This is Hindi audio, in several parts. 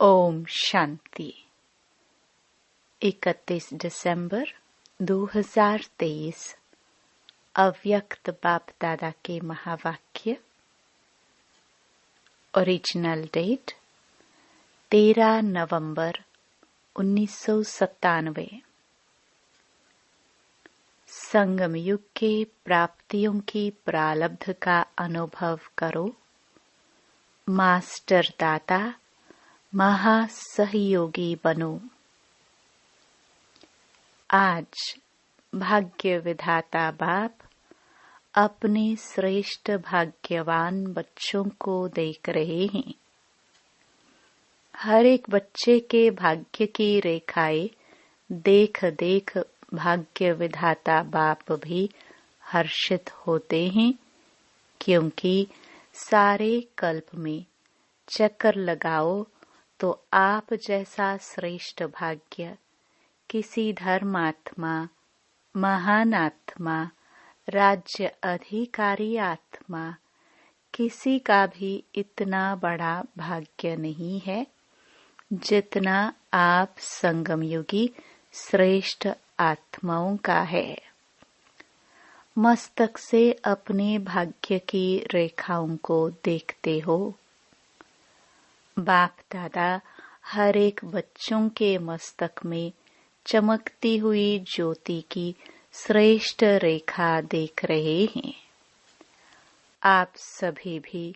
ओम शांति। 31 दिसंबर 2023 अव्यक्त बाप दादा के महावाक्य। ओरिजिनल डेट 13 नवंबर 1997। संगम युग के प्राप्तियों की प्रारब्ध का अनुभव करो। मास्टर दाता महासहयोगी बनो। आज भाग्य विधाता बाप अपने श्रेष्ठ भाग्यवान बच्चों को देख रहे हैं। हर एक बच्चे के भाग्य की रेखाएं देख देख भाग्य विधाता बाप भी हर्षित होते हैं, क्योंकि सारे कल्प में चक्कर लगाओ तो आप जैसा श्रेष्ठ भाग्य किसी धर्मात्मा, महान आत्मा, राज्य अधिकारी आत्मा किसी का भी इतना बड़ा भाग्य नहीं है जितना आप संगमयुगी श्रेष्ठ आत्माओं का है। मस्तक से अपने भाग्य की रेखाओं को देखते हो। बाप दादा हर एक बच्चों के मस्तक में चमकती हुई ज्योति की श्रेष्ठ रेखा देख रहे हैं। आप सभी भी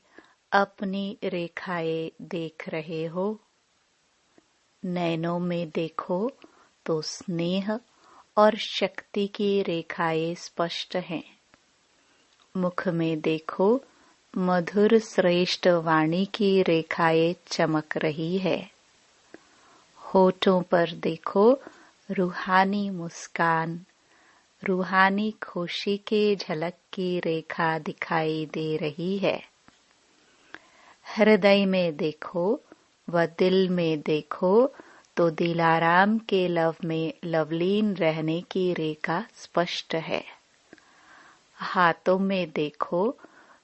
अपनी रेखाएं देख रहे हो। नैनों में देखो तो स्नेह और शक्ति की रेखाएं स्पष्ट हैं। मुख में देखो मधुर श्रेष्ठ वाणी की रेखाएं चमक रही है। होठों पर देखो रूहानी मुस्कान, रूहानी खुशी के झलक की रेखा दिखाई दे रही है। हृदय में देखो व दिल में देखो तो दिलाराम के लव में लवलीन रहने की रेखा स्पष्ट है। हाथों में देखो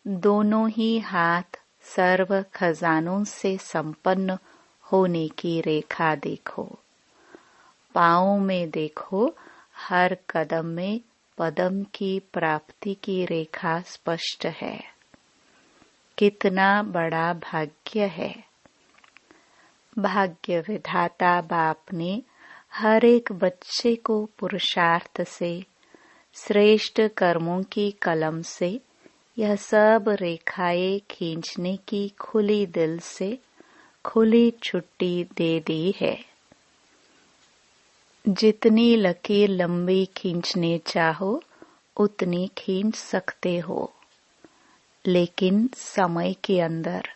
दोनों ही हाथ सर्व खजानों से संपन्न होने की रेखा देखो। पाँवों में देखो हर कदम में पदम की प्राप्ति की रेखा स्पष्ट है। कितना बड़ा भाग्य है। भाग्य विधाता बाप ने हर एक बच्चे को पुरुषार्थ से, श्रेष्ठ कर्मों की कलम से यह सब रेखाएं खींचने की खुली दिल से खुली छुट्टी दे दी है। जितनी लकीर लंबी खींचने चाहो उतनी खींच सकते हो, लेकिन समय के अंदर।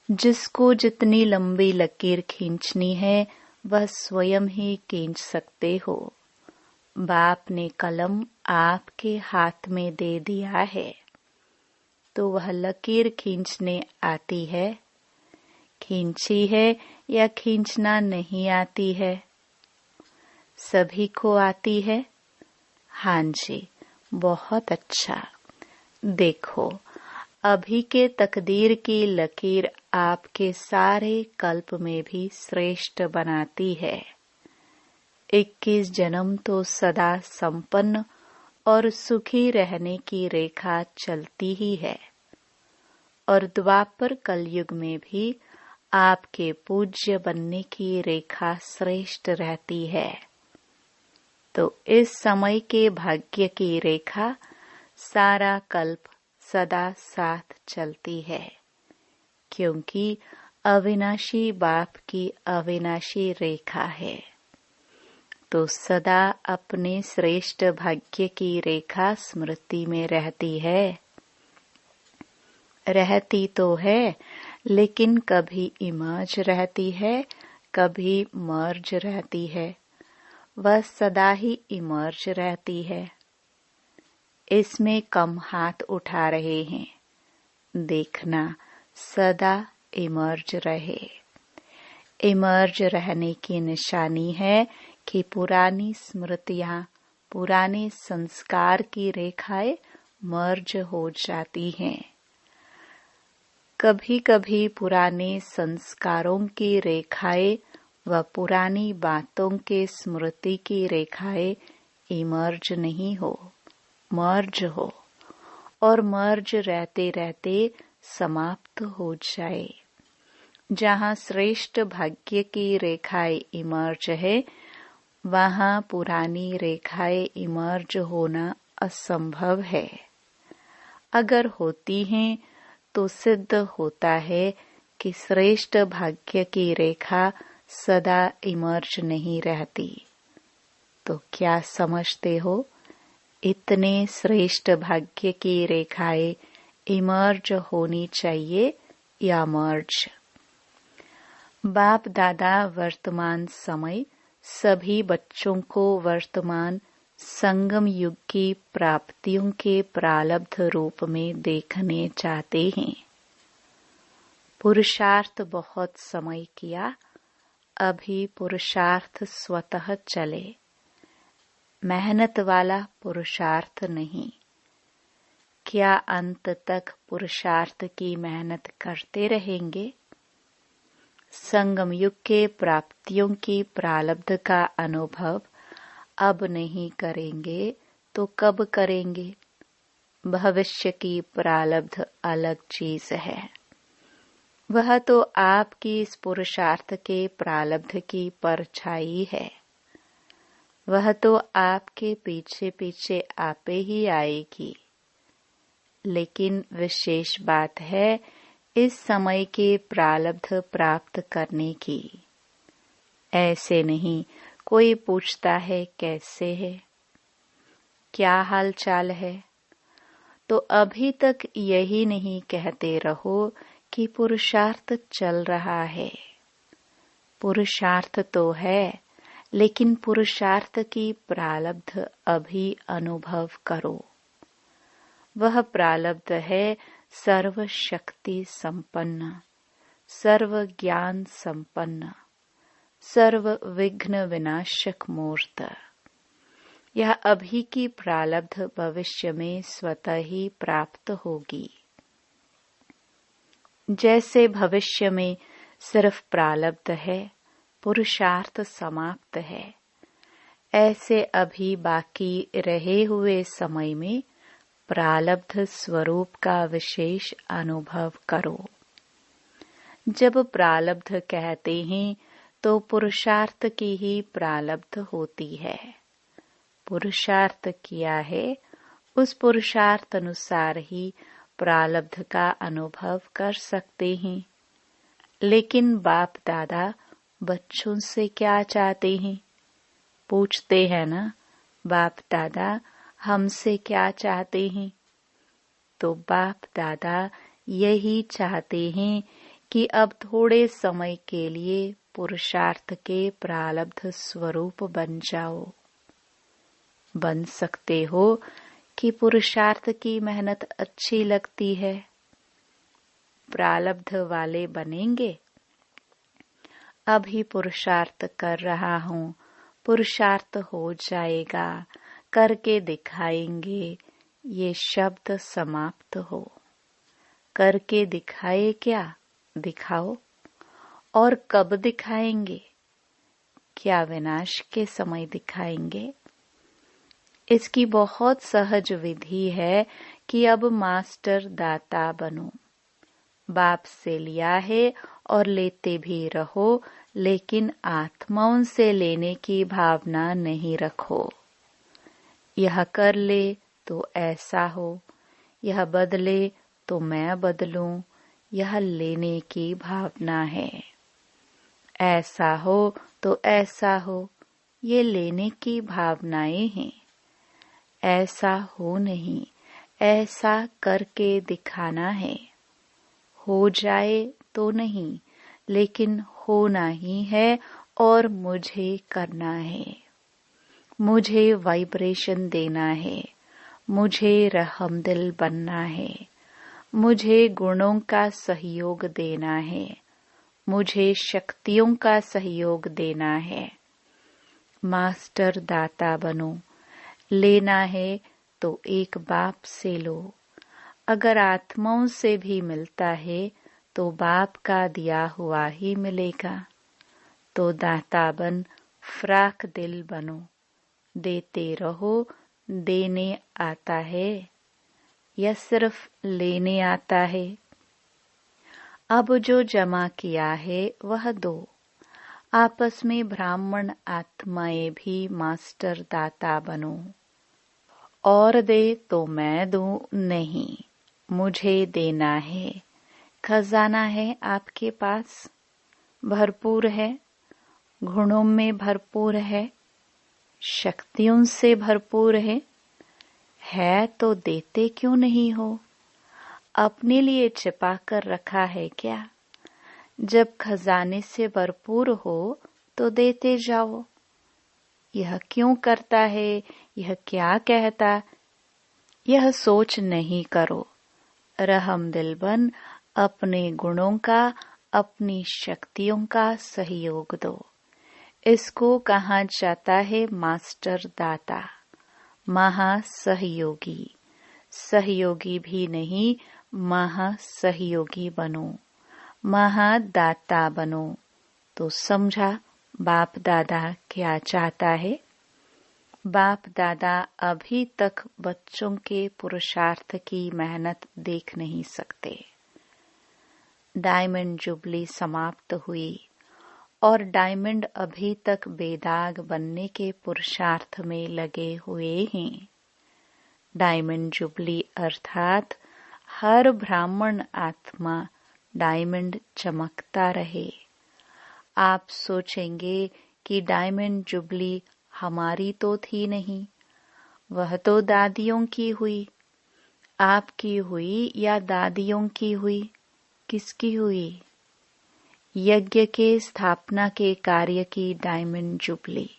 जिसको जितनी लंबी लकीर खींचनी है वह स्वयं ही खींच सकते हो। बाप ने कलम आपके हाथ में दे दिया है, तो वह लकीर खींचने आती है, खींची है या खींचना नहीं आती है? सभी को आती है। हाँ जी, बहुत अच्छा। देखो, अभी के तकदीर की लकीर आपके सारे कल्प में भी श्रेष्ठ बनाती है। 21 जन्म तो सदा संपन्न और सुखी रहने की रेखा चलती ही है, और द्वापर कलयुग में भी आपके पूज्य बनने की रेखा श्रेष्ठ रहती है। तो इस समय के भाग्य की रेखा सारा कल्प सदा साथ चलती है, क्योंकि अविनाशी बाप की अविनाशी रेखा है। तो सदा अपने श्रेष्ठ भाग्य की रेखा स्मृति में रहती है। रहती तो है, लेकिन कभी इमर्ज रहती है, कभी मर्ज रहती है। वह सदा ही इमर्ज रहती है। इसमें कम हाथ उठा रहे हैं। देखना सदा इमर्ज रहे। इमर्ज रहने की निशानी है कि पुरानी स्मृतियां, पुराने संस्कार की रेखाएं मर्ज हो जाती हैं। कभी कभी पुराने संस्कारों की रेखाएं व पुरानी बातों के स्मृति की रेखाएं इमर्ज नहीं हो, मर्ज हो, और मर्ज रहते रहते समाप्त हो जाए। जहाँ श्रेष्ठ भाग्य की रेखाएं इमर्ज है, वहाँ पुरानी रेखाएं इमर्ज होना असंभव है। अगर होती हैं तो सिद्ध होता है कि श्रेष्ठ भाग्य की रेखा सदा इमर्ज नहीं रहती। तो क्या समझते हो, इतने श्रेष्ठ भाग्य की रेखाएं इमर्ज होनी चाहिए या मर्ज? बाप दादा वर्तमान समय सभी बच्चों को वर्तमान संगम युग की प्राप्तियों के प्रारब्ध रूप में देखने चाहते हैं। पुरुषार्थ बहुत समय किया, अभी पुरुषार्थ स्वतः चले, मेहनत वाला पुरुषार्थ नहीं। क्या अंत तक पुरुषार्थ की मेहनत करते रहेंगे? संगम युग के प्राप्तियों की प्रारब्ध का अनुभव अब नहीं करेंगे तो कब करेंगे? भविष्य की प्रारब्ध अलग चीज है। वह तो आपकी इस पुरुषार्थ के प्रारब्ध की परछाई है। वह तो आपके पीछे पीछे आपे ही आएगी। लेकिन विशेष बात है इस समय के प्रारब्ध प्राप्त करने की। ऐसे नहीं कोई पूछता है कैसे है, क्या हाल चाल है, तो अभी तक यही नहीं कहते रहो कि पुरुषार्थ चल रहा है। पुरुषार्थ तो है, लेकिन पुरुषार्थ की प्रारब्ध अभी अनुभव करो। वह प्रारब्ध है सर्व शक्ति संपन्न, सर्व ज्ञान संपन्न, सर्व विघ्न विनाशक मूर्त। यह अभी की प्रारब्ध भविष्य में स्वतः ही प्राप्त होगी। जैसे भविष्य में सिर्फ प्रारब्ध है, पुरुषार्थ समाप्त है, ऐसे अभी बाकी रहे हुए समय में प्रारब्ध स्वरूप का विशेष अनुभव करो। जब प्रारब्ध कहते हैं तो पुरुषार्थ की ही प्रारब्ध होती है। पुरुषार्थ किया है, उस पुरुषार्थ अनुसार ही प्रारब्ध का अनुभव कर सकते हैं। लेकिन बाप दादा बच्चों से क्या चाहते हैं? पूछते हैं ना, बाप दादा हमसे क्या चाहते हैं? तो बाप दादा यही चाहते हैं कि अब थोड़े समय के लिए पुरुषार्थ के प्रारब्ध स्वरूप बन जाओ। बन सकते हो कि पुरुषार्थ की मेहनत अच्छी लगती है, प्रारब्ध वाले बनेंगे। अभी पुरुषार्थ कर रहा हूँ, पुरुषार्थ हो जाएगा, करके दिखाएंगे, ये शब्द समाप्त हो। करके दिखाए क्या? दिखाओ। और कब दिखाएंगे? क्या विनाश के समय दिखाएंगे? इसकी बहुत सहज विधि है कि अब मास्टर दाता बनो। बाप से लिया है और लेते भी रहो, लेकिन आत्माओं से लेने की भावना नहीं रखो। यह कर ले तो ऐसा हो, यह बदले तो मैं बदलूं, यह लेने की भावना है। ऐसा हो तो ऐसा हो, ये लेने की भावनाएं हैं। ऐसा हो नहीं, ऐसा करके दिखाना है। हो जाए तो नहीं, लेकिन होना ही है और मुझे करना है। मुझे वाइब्रेशन देना है, मुझे रहमदिल बनना है, मुझे गुणों का सहयोग देना है, मुझे शक्तियों का सहयोग देना है। मास्टर दाता बनो। लेना है तो एक बाप से लो। अगर आत्माओं से भी मिलता है तो बाप का दिया हुआ ही मिलेगा। तो दाता बन फ्राक दिल बनो, देते रहो। देने आता है या सिर्फ लेने आता है? अब जो जमा किया है वह दो। आपस में ब्राह्मण आत्माएं भी मास्टर दाता बनो। और दे तो मैं दूं नहीं, मुझे देना है। खजाना है आपके पास, भरपूर है, गुणों में भरपूर है, शक्तियों से भरपूर है तो देते क्यों नहीं हो? अपने लिए छिपा कर रखा है क्या? जब खजाने से भरपूर हो तो देते जाओ। यह क्यों करता है, यह क्या कहता, यह सोच नहीं करो। रहम दिल बन अपने गुणों का, अपनी शक्तियों का सहयोग दो। इसको कहा जाता है मास्टर दाता, महासहयोगी। सहयोगी भी नहीं, महासहयोगी बनो, महादाता बनो। तो समझा बाप दादा क्या चाहता है? बाप दादा अभी तक बच्चों के पुरुषार्थ की मेहनत देख नहीं सकते। डायमंड जुबली समाप्त हुई और डायमंड अभी तक बेदाग बनने के पुरुषार्थ में लगे हुए हैं। डायमंड जुबली अर्थात हर ब्राह्मण आत्मा डायमंड चमकता रहे। आप सोचेंगे कि डायमंड जुबली हमारी तो थी नहीं, वह तो दादियों की हुई। आपकी हुई या दादियों की हुई? किसकी हुई? यज्ञ के स्थापना के कार्य की डायमंड जुबली।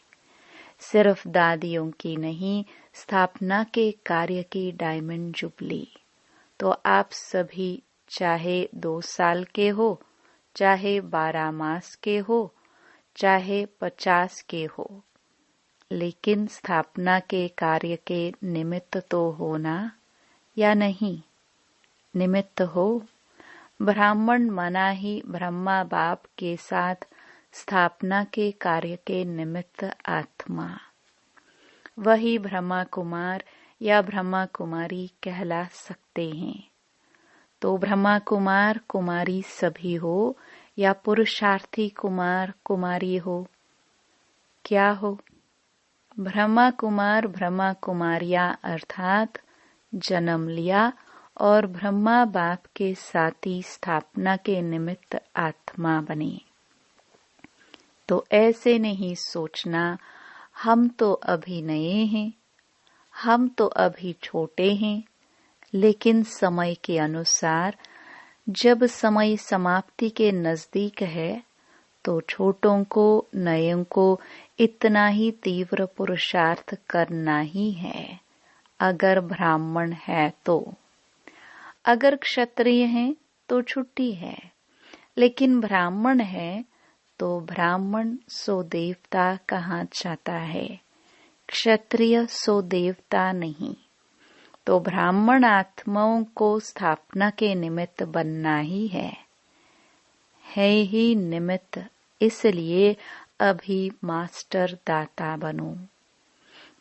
सिर्फ दादियों की नहीं, स्थापना के कार्य की डायमंड जुबली। तो आप सभी चाहे 2 साल के हो, चाहे 12 मास के हो, चाहे 50 के हो, लेकिन स्थापना के कार्य के निमित्त तो हो ना, या नहीं? निमित्त हो। ब्राह्मण मना ही ब्रह्मा बाप के साथ स्थापना के कार्य के निमित्त आत्मा। वही ब्रह्मा कुमार या ब्रह्मा कुमारी कहला सकते हैं। तो ब्रह्मा कुमार कुमारी सभी हो या पुरुषार्थी कुमार कुमारी हो? क्या हो? ब्रह्मा कुमार ब्रह्मा कुमारियां अर्थात जन्म लिया और ब्रह्मा बाप के साथी स्थापना के निमित्त आत्मा बने। तो ऐसे नहीं सोचना हम तो अभी नए हैं, हम तो अभी छोटे हैं, लेकिन समय के अनुसार जब समय समाप्ति के नजदीक है तो छोटों को, नयों को इतना ही तीव्र पुरुषार्थ करना ही है। अगर ब्राह्मण है तो, अगर क्षत्रिय हैं तो छुट्टी है, लेकिन ब्राह्मण है तो ब्राह्मण सो देवता कहा जाता है, क्षत्रिय सो देवता नहीं। तो ब्राह्मण आत्माओं को स्थापना के निमित्त बनना ही है ही निमित्त। इसलिए अभी मास्टर दाता बनो।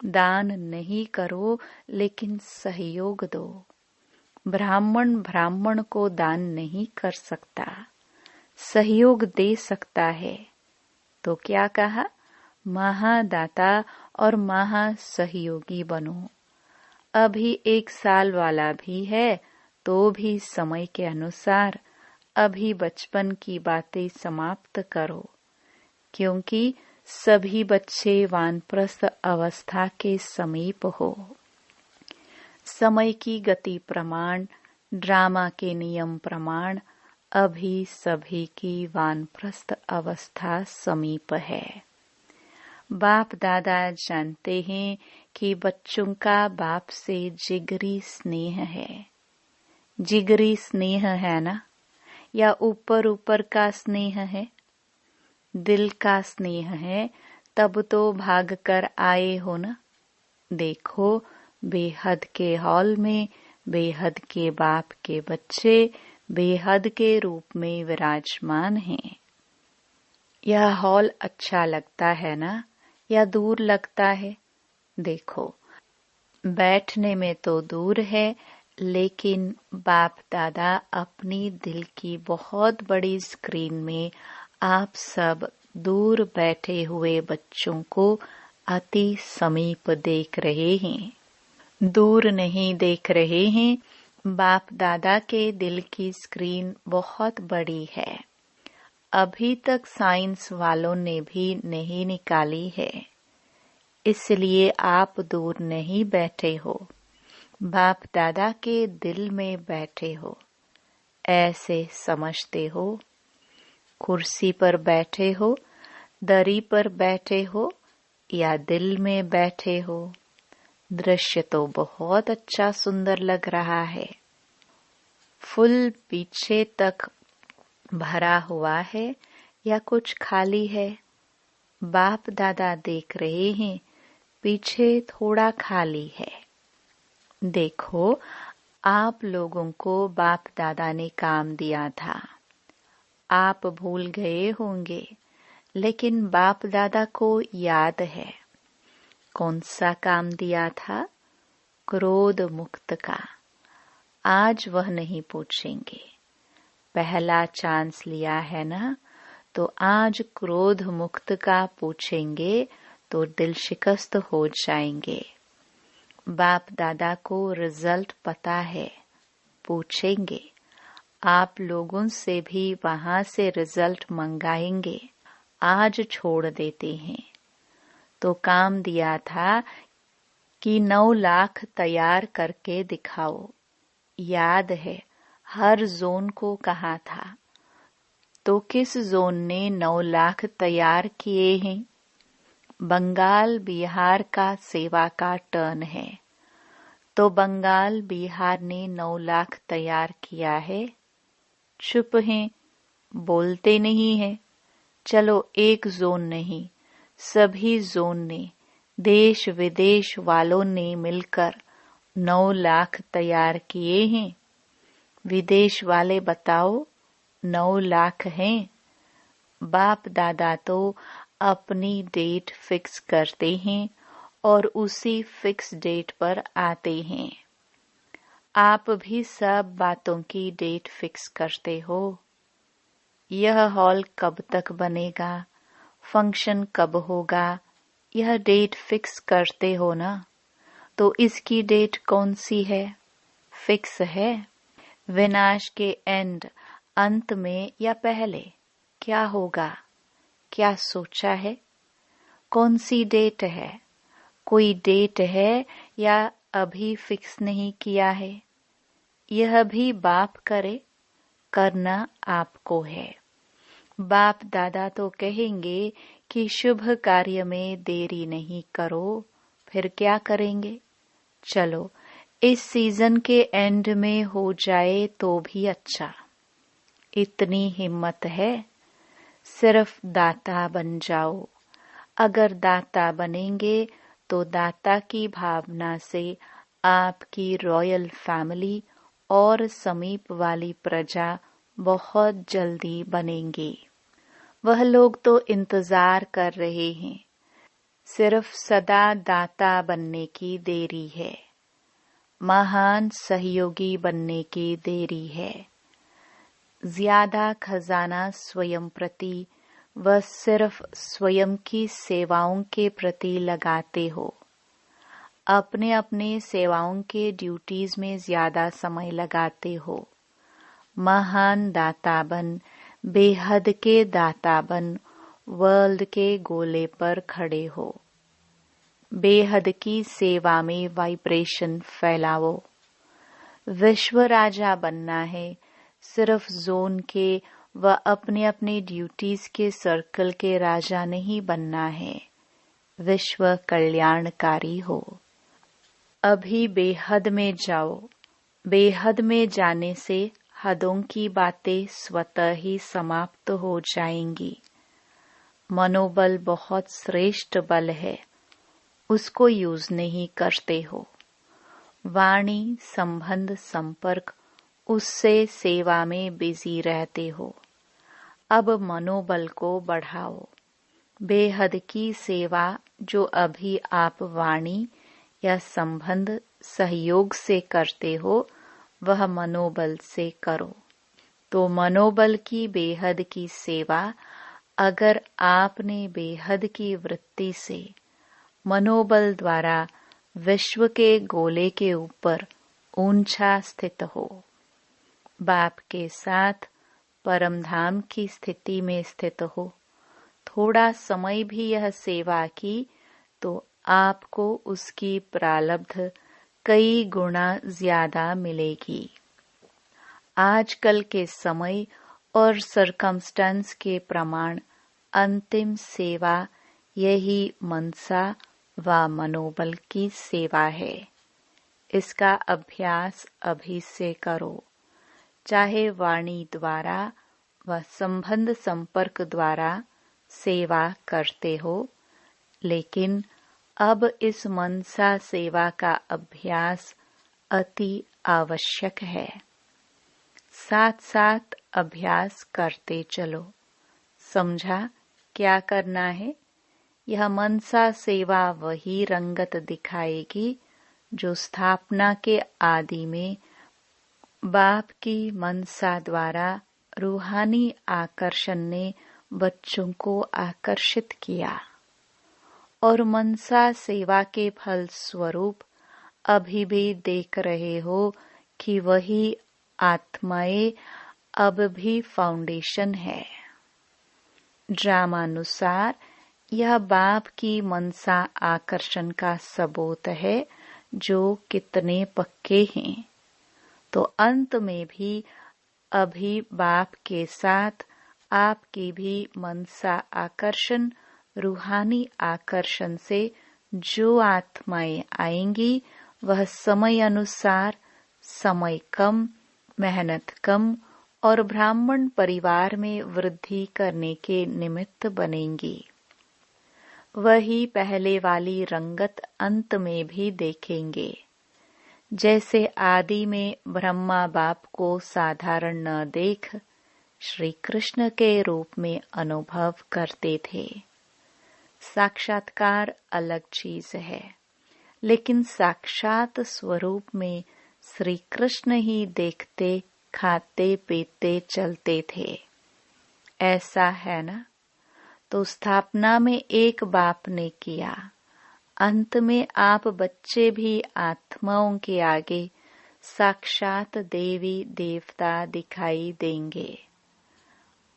दान नहीं करो लेकिन सहयोग दो। ब्राह्मण ब्राह्मण को दान नहीं कर सकता, सहयोग दे सकता है। तो क्या कहा? महादाता और महासहयोगी बनो। अभी 1 साल वाला भी है तो भी समय के अनुसार अभी बचपन की बातें समाप्त करो, क्योंकि सभी बच्चे वानप्रस्थ अवस्था के समीप हो। समय की गति प्रमाण, ड्रामा के नियम प्रमाण अभी सभी की वानप्रस्थ अवस्था समीप है। बाप दादा जानते हैं कि बच्चों का बाप से जिगरी स्नेह है। जिगरी स्नेह है ना, या ऊपर ऊपर का स्नेह है? दिल का स्नेह है, तब तो भाग कर आए हो ना। देखो बेहद के हॉल में बेहद के बाप के बच्चे बेहद के रूप में विराजमान हैं। यह हॉल अच्छा लगता है ना, या दूर लगता है? देखो, बैठने में तो दूर है, लेकिन बाप दादा अपनी दिल की बहुत बड़ी स्क्रीन में आप सब दूर बैठे हुए बच्चों को अति समीप देख रहे हैं। दूर नहीं देख रहे हैं, बाप दादा के दिल की स्क्रीन बहुत बड़ी है। अभी तक साइंस वालों ने भी नहीं निकाली है, इसलिए आप दूर नहीं बैठे हो, बाप दादा के दिल में बैठे हो। ऐसे समझते हो। कुर्सी पर बैठे हो, दरी पर बैठे हो, या दिल में बैठे हो। दृश्य तो बहुत अच्छा सुंदर लग रहा है। फुल पीछे तक भरा हुआ है या कुछ खाली है? बाप दादा देख रहे हैं, पीछे थोड़ा खाली है। देखो, आप लोगों को बाप दादा ने काम दिया था, आप भूल गए होंगे, लेकिन बाप दादा को याद है। कौन सा काम दिया था? क्रोध मुक्त का। आज वह नहीं पूछेंगे। पहला चांस लिया है ना, तो आज क्रोध मुक्त का पूछेंगे तो दिल शिकस्त हो जाएंगे। बाप दादा को रिजल्ट पता है, पूछेंगे। आप लोगों से भी वहां से रिजल्ट मंगाएंगे। आज छोड़ देते हैं। तो काम दिया था कि 9 लाख तैयार करके दिखाओ। याद है, हर जोन को कहा था। तो किस जोन ने 9 लाख तैयार किए हैं? बंगाल बिहार का सेवा का टर्न है, तो बंगाल बिहार ने 9 लाख तैयार किया है। चुप हैं, बोलते नहीं है। चलो, एक जोन नहीं, सभी जोन ने, देश विदेश वालों ने मिलकर 9 लाख तैयार किए हैं। विदेश वाले बताओ, 9 लाख हैं? बाप दादा तो अपनी डेट फिक्स करते हैं और उसी फिक्स डेट पर आते हैं। आप भी सब बातों की डेट फिक्स करते हो। यह हॉल कब तक बनेगा, फंक्शन कब होगा, यह डेट फिक्स करते हो ना? तो इसकी डेट कौन सी है? फिक्स है। विनाश के अंत में या पहले क्या होगा? क्या सोचा है? कौन सी डेट है? कोई डेट है या अभी फिक्स नहीं किया है? यह भी बाप करे, करना आपको है। बाप दादा तो कहेंगे कि शुभ कार्य में देरी नहीं करो, फिर क्या करेंगे? चलो, इस सीजन के एंड में हो जाए तो भी अच्छा। इतनी हिम्मत है? सिर्फ दाता बन जाओ। अगर दाता बनेंगे तो दाता की भावना से आपकी रॉयल फैमिली और समीप वाली प्रजा बहुत जल्दी बनेंगे। वह लोग तो इंतजार कर रहे हैं। सिर्फ सदा दाता बनने की देरी है, महान सहयोगी बनने की देरी है। ज्यादा खजाना स्वयं प्रति व सिर्फ स्वयं की सेवाओं के प्रति लगाते हो। अपने अपने सेवाओं के ड्यूटीज में ज्यादा समय लगाते हो। महान दाता बन, बेहद के दाता बन, वर्ल्ड के गोले पर खड़े हो। बेहद की सेवा में वाइब्रेशन फैलाओ। विश्व राजा बनना है, सिर्फ जोन के व अपने अपने ड्यूटीज के सर्कल के राजा नहीं बनना है। विश्व कल्याणकारी हो। अभी बेहद में जाओ। बेहद में जाने से हदों की बातें स्वतः ही समाप्त हो जाएंगी। मनोबल बहुत श्रेष्ठ बल है, उसको यूज नहीं करते हो। वाणी, संबंध, संपर्क, उससे सेवा में बिजी रहते हो। अब मनोबल को बढ़ाओ। बेहद की सेवा जो अभी आप वाणी या संबंध सहयोग से करते हो, वह मनोबल से करो। तो मनोबल की बेहद की सेवा अगर आपने बेहद की वृत्ति से मनोबल द्वारा विश्व के गोले के ऊपर ऊंचा स्थित हो, बाप के साथ परमधाम की स्थिति में स्थित हो, थोड़ा समय भी यह सेवा की तो आपको उसकी प्रारब्ध कई गुना ज्यादा मिलेगी। आजकल के समय और सरकमस्टेंस के प्रमाण अंतिम सेवा यही मनसा व मनोबल की सेवा है। इसका अभ्यास अभी से करो। चाहे वाणी द्वारा व संबंध संपर्क द्वारा सेवा करते हो, लेकिन अब इस मनसा सेवा का अभ्यास अति आवश्यक है। साथ साथ अभ्यास करते चलो। समझा क्या करना है? यह मनसा सेवा वही रंगत दिखाएगी जो स्थापना के आदि में बाप की मनसा द्वारा रूहानी आकर्षण ने बच्चों को आकर्षित किया, और मनसा सेवा के फल स्वरूप अभी भी देख रहे हो कि वही आत्माएं अब भी फाउंडेशन है। ड्रामानुसार यह बाप की मनसा आकर्षण का सबूत है जो कितने पक्के हैं। तो अंत में भी अभी बाप के साथ आपकी भी मनसा आकर्षण रूहानी आकर्षण से जो आत्माएं आएंगी, वह समय अनुसार समय कम, मेहनत कम और ब्राह्मण परिवार में वृद्धि करने के निमित्त बनेंगी। वही पहले वाली रंगत अंत में भी देखेंगे। जैसे आदि में ब्रह्मा बाप को साधारण न देख श्री कृष्ण के रूप में अनुभव करते थे। साक्षात्कार अलग चीज है, लेकिन साक्षात स्वरूप में श्री कृष्ण ही देखते, खाते पीते चलते थे। ऐसा है ना? तो स्थापना में एक बाप ने किया, अंत में आप बच्चे भी आत्माओं के आगे साक्षात देवी देवता दिखाई देंगे।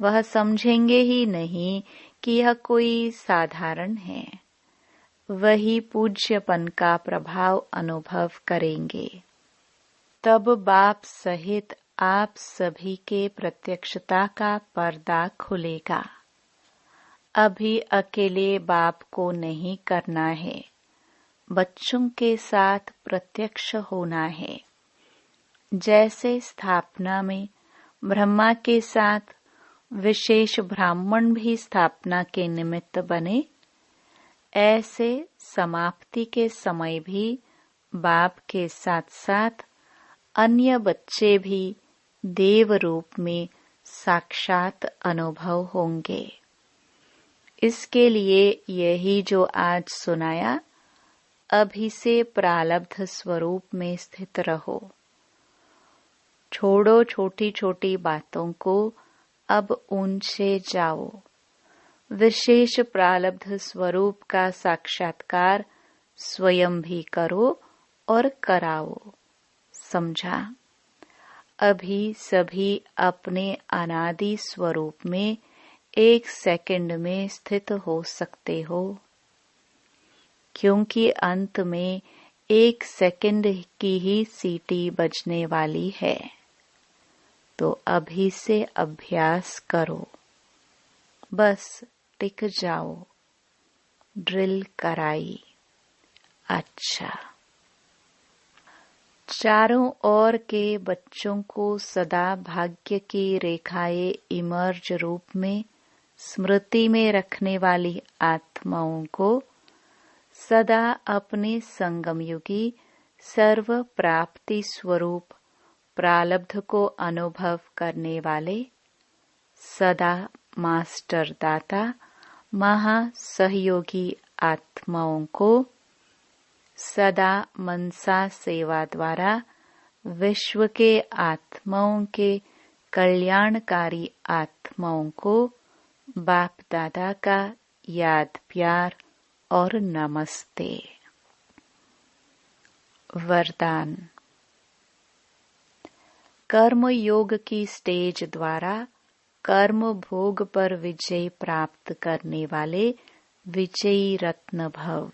वह समझेंगे ही नहीं कि यह कोई साधारण है। वही पूज्यपन का प्रभाव अनुभव करेंगे। तब बाप सहित आप सभी के प्रत्यक्षता का पर्दा खुलेगा। अभी अकेले बाप को नहीं करना है, बच्चों के साथ प्रत्यक्ष होना है। जैसे स्थापना में ब्रह्मा के साथ विशेष ब्राह्मण भी स्थापना के निमित्त बने, ऐसे समाप्ति के समय भी बाप के साथ साथ अन्य बच्चे भी देव रूप में साक्षात अनुभव होंगे। इसके लिए यही जो आज सुनाया, अभी से प्रारब्ध स्वरूप में स्थित रहो। छोड़ो छोटी छोटी बातों को, अब ऊंचे जाओ। विशेष प्रारब्ध स्वरूप का साक्षात्कार स्वयं भी करो और कराओ। समझा? अभी सभी अपने अनादि स्वरूप में 1 सेकंड में स्थित हो सकते हो, क्योंकि अंत में 1 सेकंड की ही सीटी बजने वाली है। तो अभी से अभ्यास करो, बस टिक जाओ। ड्रिल कराई। अच्छा, चारों ओर के बच्चों को सदा भाग्य की रेखाएं इमर्ज रूप में स्मृति में रखने वाली आत्माओं को सदा अपने संगमयुगी सर्व प्राप्ति स्वरूप प्रारब्ध को अनुभव करने वाले सदा मास्टर दाता महासहयोगी आत्माओं को सदा मनसा सेवा द्वारा विश्व के आत्माओं के कल्याणकारी आत्माओं को बाप दादा का याद प्यार और नमस्ते। वरदान। कर्म योग की स्टेज द्वारा कर्म भोग पर विजय प्राप्त करने वाले विजयी रत्न भव।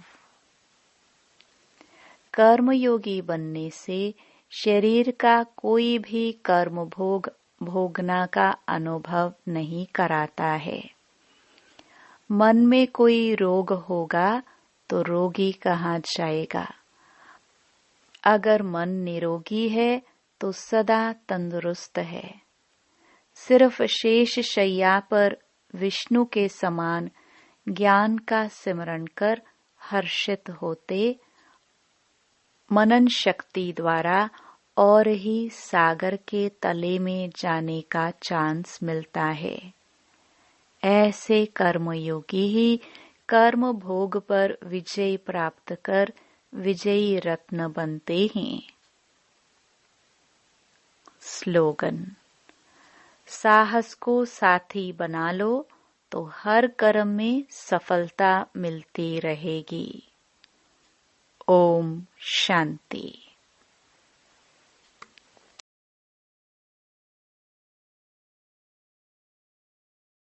कर्मयोगी बनने से शरीर का कोई भी कर्म भोग भोगना का अनुभव नहीं कराता है। मन में कोई रोग होगा तो रोगी कहा जाएगा। अगर मन निरोगी है तो सदा तंदुरुस्त है। सिर्फ शेष शैया पर विष्णु के समान ज्ञान का सिमरण कर हर्षित होते मनन शक्ति द्वारा और ही सागर के तले में जाने का चांस मिलता है। ऐसे कर्मयोगी ही कर्म भोग पर विजय प्राप्त कर विजयी रत्न बनते हैं। स्लोगन। साहस को साथी बना लो तो हर कर्म में सफलता मिलती रहेगी। ओम शांति।